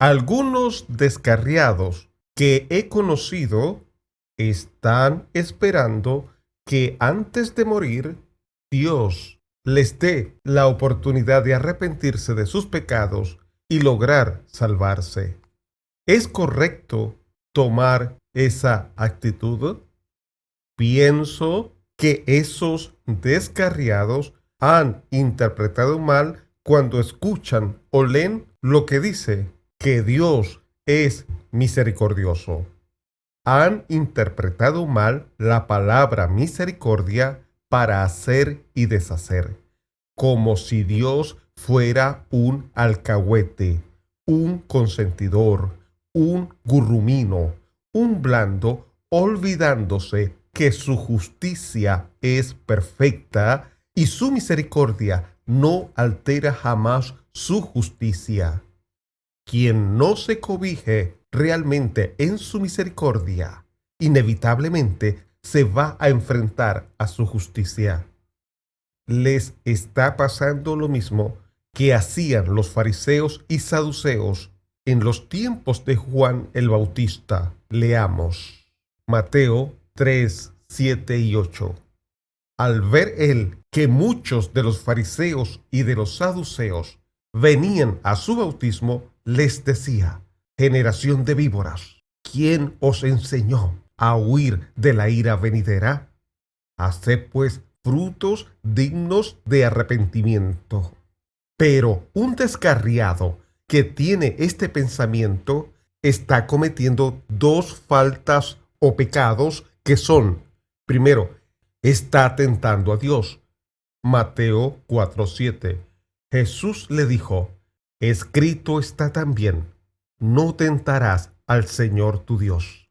Algunos descarriados que he conocido están esperando que antes de morir Dios les dé la oportunidad de arrepentirse de sus pecados y lograr salvarse. ¿Es correcto tomar esa actitud? Pienso que esos descarriados han interpretado mal cuando escuchan o leen lo que dice que Dios es misericordioso. Han interpretado mal la palabra misericordia para hacer y deshacer, como si Dios fuera un alcahuete, un consentidor, un gurrumino, un blando, olvidándose que su justicia es perfecta y su misericordia no altera jamás su justicia. Quien no se cobije realmente en su misericordia, inevitablemente se va a enfrentar a su justicia. Les está pasando lo mismo que hacían los fariseos y saduceos en los tiempos de Juan el Bautista. Leamos Mateo 3, 7 y 8. Al ver él que muchos de los fariseos y de los saduceos venían a su bautismo, les decía: generación de víboras, ¿quién os enseñó a huir de la ira venidera? Haced pues frutos dignos de arrepentimiento. Pero un descarriado que tiene este pensamiento está cometiendo dos faltas o pecados que son: primero, está tentando a Dios. Mateo 4:7. Jesús le dijo: escrito está también, no tentarás al Señor tu Dios.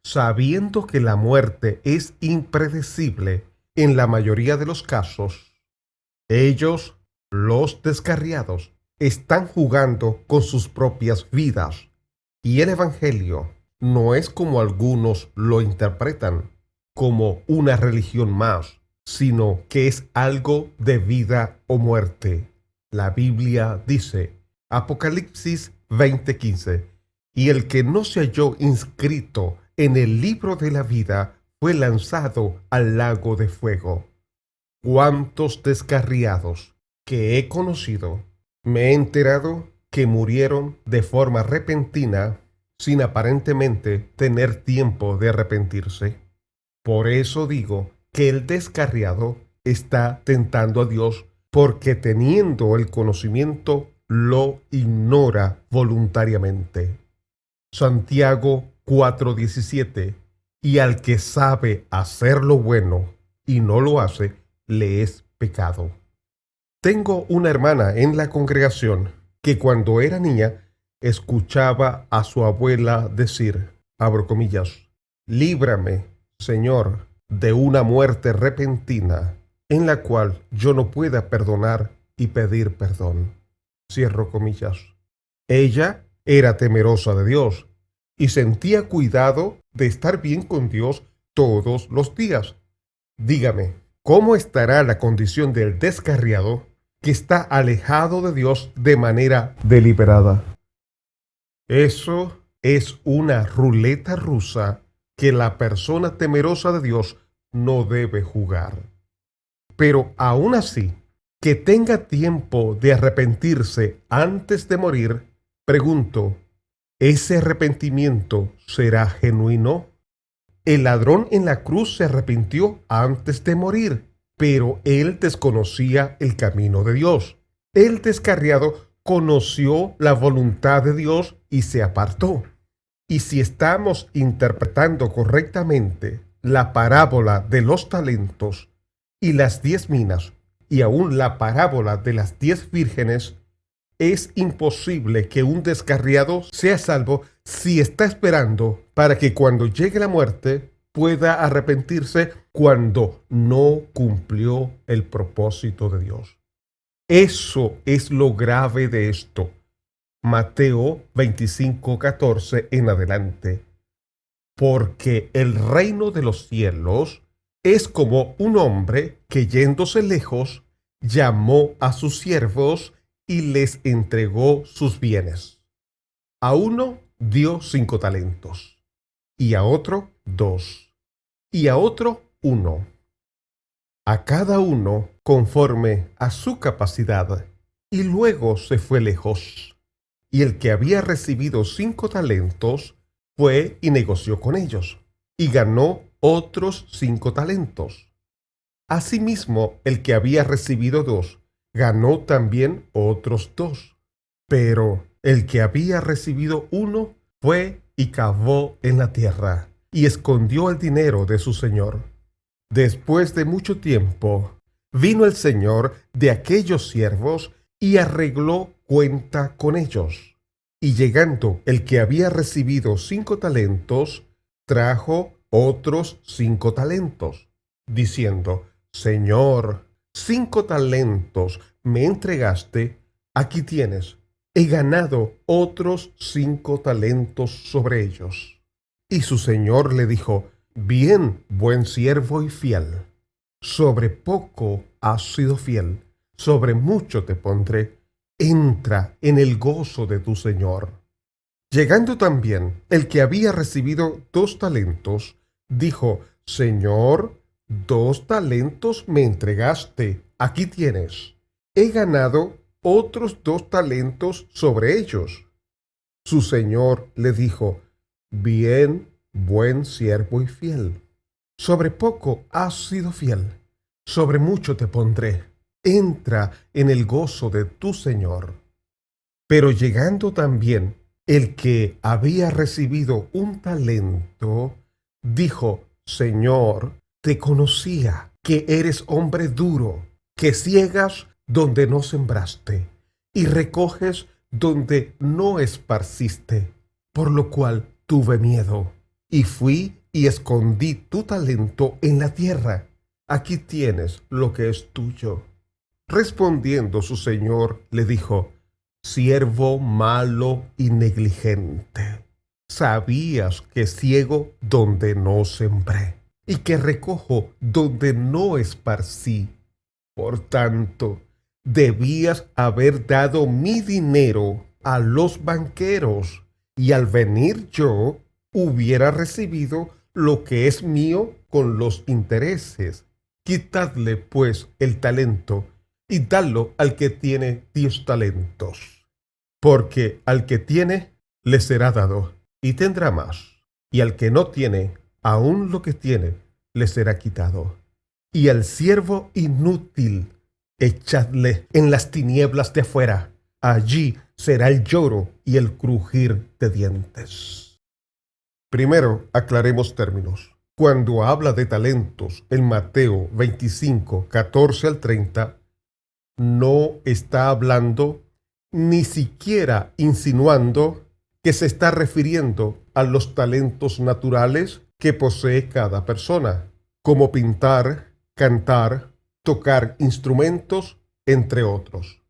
Sabiendo que la muerte es impredecible en la mayoría de los casos, ellos, los descarriados, están jugando con sus propias vidas. Y el Evangelio no es como algunos lo interpretan, como una religión más, sino que es algo de vida o muerte. La Biblia dice, Apocalipsis 20:15, y el que no se halló inscrito en el libro de la vida fue lanzado al lago de fuego. ¿Cuántos descarriados que he conocido me he enterado que murieron de forma repentina sin aparentemente tener tiempo de arrepentirse? Por eso digo que el descarriado está tentando a Dios, porque teniendo el conocimiento lo ignora voluntariamente. Santiago 4:17. Y al que sabe hacer lo bueno y no lo hace, le es pecado. Tengo una hermana en la congregación que cuando era niña escuchaba a su abuela decir, abro comillas, líbrame, Señor, de una muerte repentina en la cual yo no pueda perdonar y pedir perdón. Cierro comillas. Ella era temerosa de Dios y sentía cuidado de estar bien con Dios todos los días. Dígame, ¿cómo estará la condición del descarriado que está alejado de Dios de manera deliberada? Eso es una ruleta rusa que la persona temerosa de Dios no debe jugar. Pero aún así, que tenga tiempo de arrepentirse antes de morir, pregunto, ¿ese arrepentimiento será genuino? El ladrón en la cruz se arrepintió antes de morir, pero él desconocía el camino de Dios. El descarriado conoció la voluntad de Dios y se apartó. Y si estamos interpretando correctamente la parábola de los talentos y las 10 minas, y aún la parábola de las 10 vírgenes, es imposible que un descarriado sea salvo si está esperando para que cuando llegue la muerte pueda arrepentirse cuando no cumplió el propósito de Dios. Eso es lo grave de esto. Mateo 25:14 en adelante. Porque el reino de los cielos es como un hombre que yéndose lejos llamó a sus siervos y les entregó sus bienes. A uno dio 5 talentos, y a otro 2, y a otro 1. A cada uno conforme a su capacidad, y luego se fue lejos. Y el que había recibido 5 talentos fue y negoció con ellos, y ganó otros 5 talentos. Asimismo, el que había recibido 2 ganó también otros 2. Pero el que había recibido 1 fue y cavó en la tierra, y escondió el dinero de su señor. Después de mucho tiempo, vino el señor de aquellos siervos y arregló cuenta con ellos. Y llegando el que había recibido 5 talentos, trajo otros 5 talentos, diciendo: Señor, 5 talentos me entregaste, aquí tienes, he ganado otros 5 talentos sobre ellos. Y su señor le dijo: Bien, buen siervo y fiel. Sobre poco has sido fiel, sobre mucho te pondré. Entra en el gozo de tu señor. Llegando también el que había recibido 2 talentos, dijo: Señor, 2 talentos me entregaste, aquí tienes. He ganado otros 2 talentos sobre ellos. Su señor le dijo: Bien, buen siervo y fiel. Sobre poco has sido fiel, sobre mucho te pondré. Entra en el gozo de tu señor. Pero llegando también el que había recibido 1 talento, dijo: Señor, te conocía que eres hombre duro, que ciegas donde no sembraste y recoges donde no esparciste, por lo cual tuve miedo y fui y escondí tu talento en la tierra. Aquí tienes lo que es tuyo. Respondiendo su señor, le dijo: Siervo malo y negligente, sabías que ciego donde no sembré y que recojo donde no esparcí. Por tanto, debías haber dado mi dinero a los banqueros, y al venir yo hubiera recibido lo que es mío con los intereses. Quitadle, pues, el talento y dadlo al que tiene 10 talentos. Porque al que tiene, le será dado, y tendrá más. Y al que no tiene, aun lo que tiene, le será quitado. Y al siervo inútil, echadle en las tinieblas de afuera. Allí será el lloro y el crujir de dientes. Primero, aclaremos términos. Cuando habla de talentos en Mateo 25, 14 al 30, no está hablando ni siquiera insinuando que se está refiriendo a los talentos naturales que posee cada persona, como pintar, cantar, tocar instrumentos, entre otros.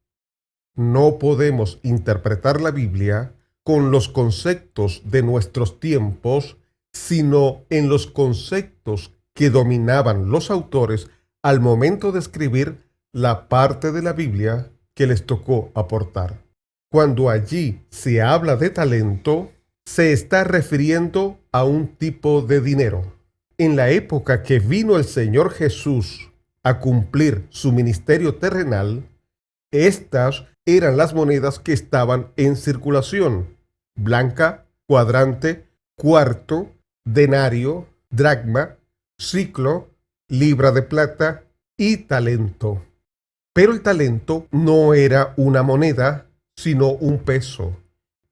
No podemos interpretar la Biblia con los conceptos de nuestros tiempos, sino en los conceptos que dominaban los autores al momento de escribir la parte de la Biblia que les tocó aportar. Cuando allí se habla de talento, se está refiriendo a un tipo de dinero. En la época que vino el Señor Jesús a cumplir su ministerio terrenal, estas eran las monedas que estaban en circulación: blanca, cuadrante, cuarto, denario, dracma, siclo, libra de plata y talento. Pero el talento no era una moneda, sino un peso,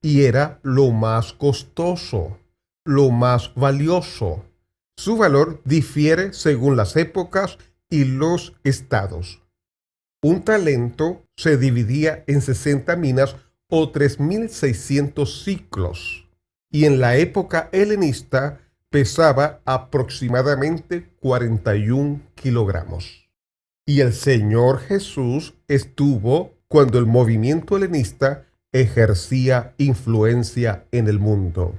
y era lo más costoso, lo más valioso. Su valor difiere según las épocas y los estados. Un talento se dividía en 60 minas o 3.600 ciclos, y en la época helenista pesaba aproximadamente 41 kilogramos. Y el Señor Jesús estuvo cuando el movimiento helenista ejercía influencia en el mundo.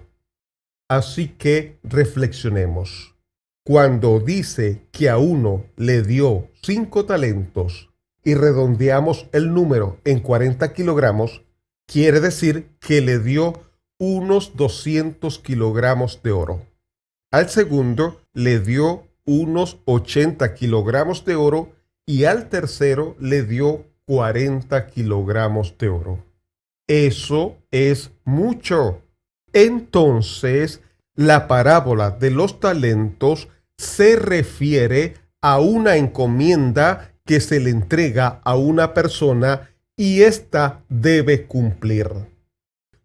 Así que reflexionemos. Cuando dice que a uno le dio 5 talentos y redondeamos el número en 40 kilogramos, quiere decir que le dio unos 200 kilogramos de oro. Al segundo le dio unos 80 kilogramos de oro y al tercero le dio 40 kilogramos de oro. Eso es mucho. Entonces, la parábola de los talentos se refiere a una encomienda que se le entrega a una persona y ésta debe cumplir.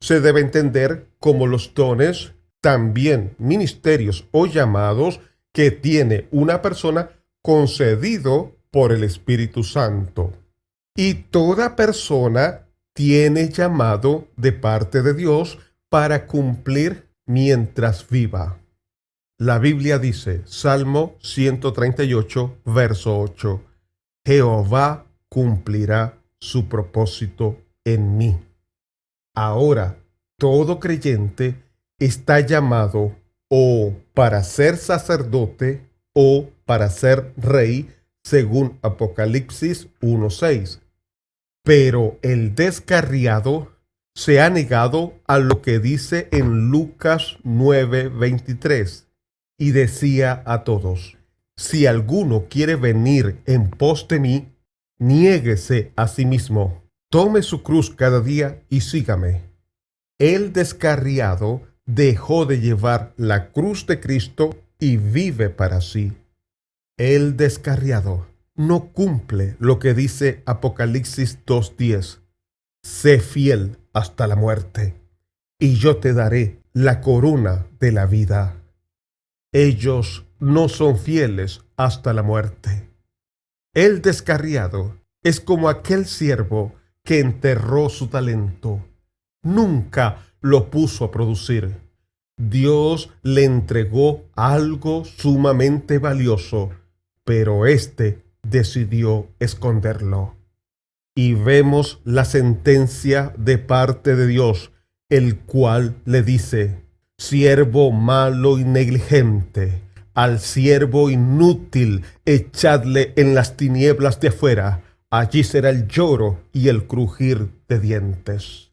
Se debe entender como los dones, también ministerios o llamados que tiene una persona concedido por el Espíritu Santo. Y toda persona tiene llamado de parte de Dios para cumplir mientras viva. La Biblia dice, Salmo 138, verso 8, Jehová cumplirá su propósito en mí. Ahora, todo creyente está llamado o para ser sacerdote o para ser rey, según Apocalipsis 1:6. Pero el descarriado se ha negado a lo que dice en Lucas 9:23 y decía a todos, si alguno quiere venir en pos de mí, niéguese a sí mismo, tome su cruz cada día y sígame. El descarriado dejó de llevar la cruz de Cristo y vive para sí. El descarriado no cumple lo que dice Apocalipsis 2:10. Sé fiel hasta la muerte, y yo te daré la corona de la vida. Ellos no son fieles hasta la muerte. El descarriado es como aquel siervo que enterró su talento. Nunca lo puso a producir. Dios le entregó algo sumamente valioso, pero éste decidió esconderlo. Y vemos la sentencia de parte de Dios, el cual le dice, siervo malo y negligente, al siervo inútil echadle en las tinieblas de afuera, allí será el lloro y el crujir de dientes.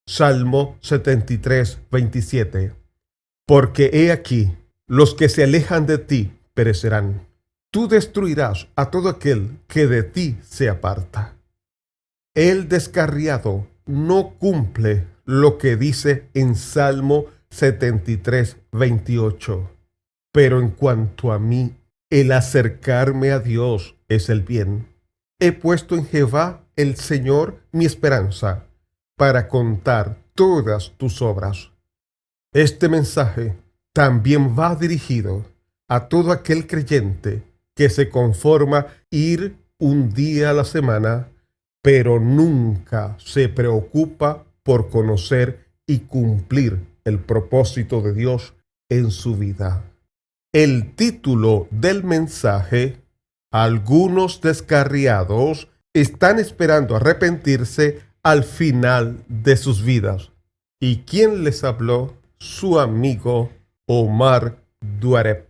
Salmo 73:27. Porque he aquí, los que se alejan de ti perecerán. Tú destruirás a todo aquel que de ti se aparta. El descarriado no cumple lo que dice en Salmo 73:28. Pero en cuanto a mí, el acercarme a Dios es el bien. He puesto en Jehová el Señor mi esperanza, para contar todas tus obras. Este mensaje también va dirigido a todo aquel creyente que se conforma ir un día a la semana, pero nunca se preocupa por conocer y cumplir el propósito de Dios en su vida. El título del mensaje, algunos descarriados están esperando arrepentirse al final de sus vidas. ¿Y quién les habló? Su amigo Omar Duareb.